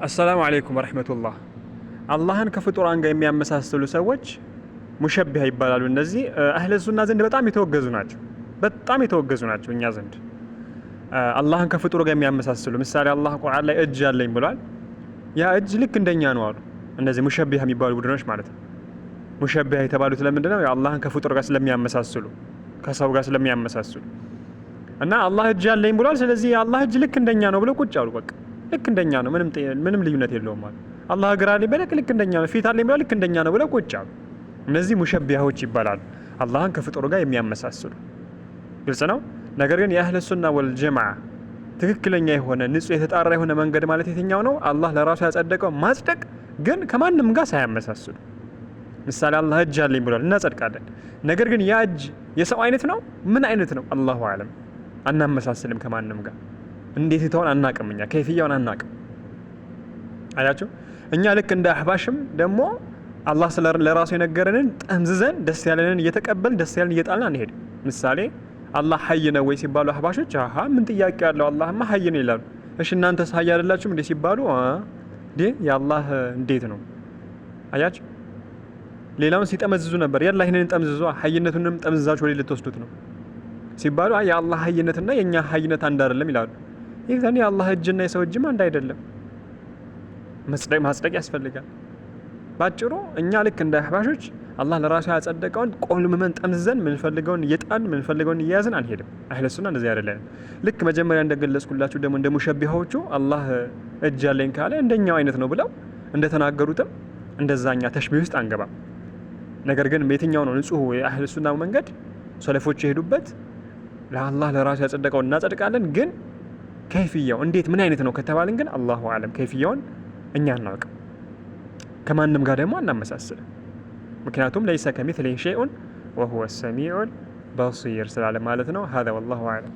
አሰላሙ አለይኩም ወረህመቱላህ። አላህን ከፍጡራን ጋር የሚያመሳስሉ ሰዎች ሙሸቢሃ ይባላሉ። እነዚህ አህለ ሱና ዘንድ በጣም የተወገዙ ናቸው። በጣም የተወገዙ ናቸው እኛ ዘንድ አላህን ከፍጡር ጋር የሚያመሳስሉ። ምሳሌ አላህ ቁርአን ላይ እጅ አለኝ ብሏል። ያ እጅ ልክ እንደኛ ነው አሉ እነዚህ ሙሸቢሃ የሚባሉ ቡድኖች ማለት ነው። ሙሸቢሃ የተባሉት ለምንድን ነው? አላህን ከፍጡር ጋር ስለሚያመሳስሉ፣ ከሰው ጋር ስለሚያመሳስሉ እና አላህ እጅ አለኝ ብሏል። ስለዚህ አላህ እጅ ልክ እንደኛ ነው ብለው ቁጭ አሉ። በቃ ልክ እንደኛ ነው፣ ምንም ልዩነት የለውም ማለት አላህ እግር አለኝ በለክ ልክ እንደኛ ነው፣ ፊት አለኝ ብሏል ልክ እንደኛ ነው ብለው ቁጭ አሉ። እነዚህ ሙሸቢሃዎች ይባላሉ፣ አላህን ከፍጡር ጋር የሚያመሳስሉ። ግልጽ ነው። ነገር ግን የአህለ ሱና ወልጀማዓ ትክክለኛ የሆነ ንጹህ የተጣራ የሆነ መንገድ ማለት የትኛው ነው? አላህ ለራሱ ያጸደቀው ማጽደቅ፣ ግን ከማንም ጋር ሳያመሳስሉ። ምሳሌ አላህ እጅ አለኝ ብሏል፣ እናጸድቃለን። ነገር ግን ያ እጅ የሰው አይነት ነው? ምን አይነት ነው? አላሁ አለም። አናመሳስልም ከማንም ጋር። እንዴት ይተውን አናቅም፣ እኛ ከይፍያውን አናቅም። አያችሁ፣ እኛ ልክ እንደ አህባሽም ደግሞ አላህ ለራሱ የነገረንን ጠምዝዘን ደስ ያለንን እየተቀበልን ደስ ያለን እየጣልን አንሄድም። ምሳሌ አላህ ሀይ ነው ወይ ሲባሉ አህባሾች አሃ ምን ጥያቄ ያለው አላህማ ሀይ ነው ይላሉ። እሺ እናንተስ ሀይ አይደላችሁም እንዴ ሲባሉ የአላህ እንዴት ነው? አያችሁ፣ ሌላውን ሲጠመዝዙ ነበር። ያላ ይሄንን ጠምዝዙ ሀይነቱንም ጠምዝዛችሁ ወደ ልትወስዱት ነው ሲባሉ የአላህ ሀይነትና የኛ ሀይነት አንድ አይደለም ይላሉ። ይህ ዘኔ የአላህ እጅና የሰው እጅም አንድ አይደለም። ማጽደቅ ያስፈልጋል። ባጭሩ እኛ ልክ እንደ አህባሾች አላህ ለራሱ ያጸደቀውን ቆልመን ጠምዝዘን ምንፈልገውን እየጣን ምንፈልገውን እየያዝን አንሄድም። አህለ ሱና እንደዚህ አይደለም። ልክ መጀመሪያ እንደገለጽኩላችሁ ደግሞ እንደ ሙሸቢሃዎቹ አላህ እጅ ያለኝ ካለ እንደኛው አይነት ነው ብለው እንደተናገሩትም እንደዛኛ ተሽቢህ ውስጥ አንገባም። ነገር ግን በየትኛው ነው ንጹህ የአህለ ሱና መንገድ ሰለፎች የሄዱበት? ለአላህ ለራሱ ያጸደቀውን እናጸድቃለን። ግን ከይፍያው እንዴት ምን አይነት ነው ከተባልን ግን አላሁ አለም ከይፍያውን እኛ አናውቅም። ከማንም ጋር ደግሞ አናመሳስልም። ምክንያቱም ለይሰ ከሚስሊሂ ሸይኡን ወሁወ ሰሚዑል በሲር ስላለ ማለት ነው። ሀዛ ወላሁ አለም።